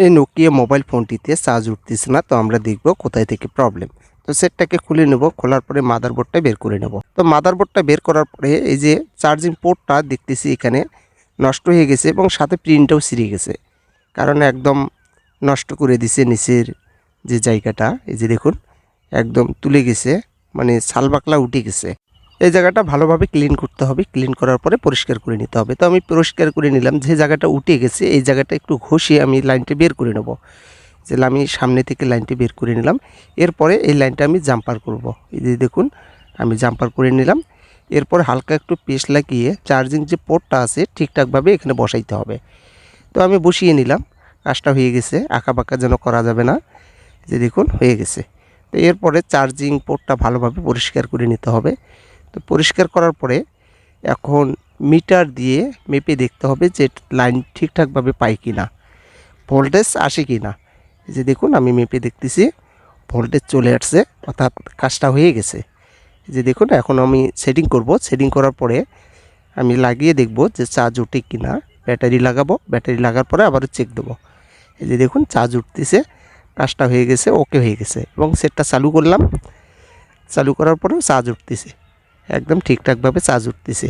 এই Nokia mobile ফোনটিতে charge উঠতেছে না। তো আমরা দেখব কোথায় থেকে প্রবলেম। তো সেটটাকে খুলে নেব, খোলার পরে মাদারবোর্ডটা বের করে নেব। তো মাদারবোর্ডটা বের করার পরে এই যে চার্জিং পোর্টটা দেখতেছি এখানে নষ্ট হয়ে গেছে এবং সাথে প্রিন্টটাও ছিঁড়ে গেছে, কারণ একদম নষ্ট করে দিছে নিচের যে জায়গাটা। এই যে দেখুন একদম তুলে গেছে, মানে ছালবাকলা উঠে গেছে। এই জায়গাটা ভালোভাবে ক্লিন করতে হবে, ক্লিন করার পরে পরিষ্কার করে নিতে হবে। তো আমি পরিষ্কার করে নিলাম। যে জায়গাটা উঠে গেছে এই জায়গাটা একটু ঘষিয়ে আমি লাইনটা বের করে নেব। যে আমি সামনে থেকে লাইনটা বের করে নিলাম, এরপরে এই লাইনটা আমি জাম্পার করব। এই যে দেখুন আমি জাম্পার করে নিলাম। এরপর হালকা একটু পেস্ট লাগিয়ে চার্জিং যে পোর্টটা আছে ঠিকঠাকভাবে এখানে বসাইতে হবে। তো আমি বসিয়ে নিলাম, কাজটা হয়ে গেছে। আঁকাবাঁকা যেন করা যাবে না। যে দেখুন হয়ে গেছে। তো এরপরে চার্জিং পোর্টটা ভালোভাবে পরিষ্কার করে নিতে হবে। তো পরিষ্কার করার পরে এখন মিটার দিয়ে মেপে দেখতে হবে যে লাইন ঠিকঠাকভাবে পাই কি না, ভোল্টেজ আসে কি না। এই যে দেখুন আমি মেপে দেখতেছি ভোল্টেজ চলে আসছে, অর্থাৎ কাজটা হয়ে গেছে। এই যে দেখুন এখন আমি সেটিং করব। সেটিং করার পরে আমি লাগিয়ে দেখব যে চার্জ উঠে কি না। ব্যাটারি লাগাবো, ব্যাটারি লাগার পরে আবারও চেক দেবো। এই যে দেখুন চার্জ উঠতেছে, কাজটা হয়ে গেছে, ওকে হয়ে গেছে। এবং সেটটা চালু করলাম, চালু করার পরেও চার্জ উঠতেছে, একদম ঠিকঠাকভাবে চার্জ উঠতেছে।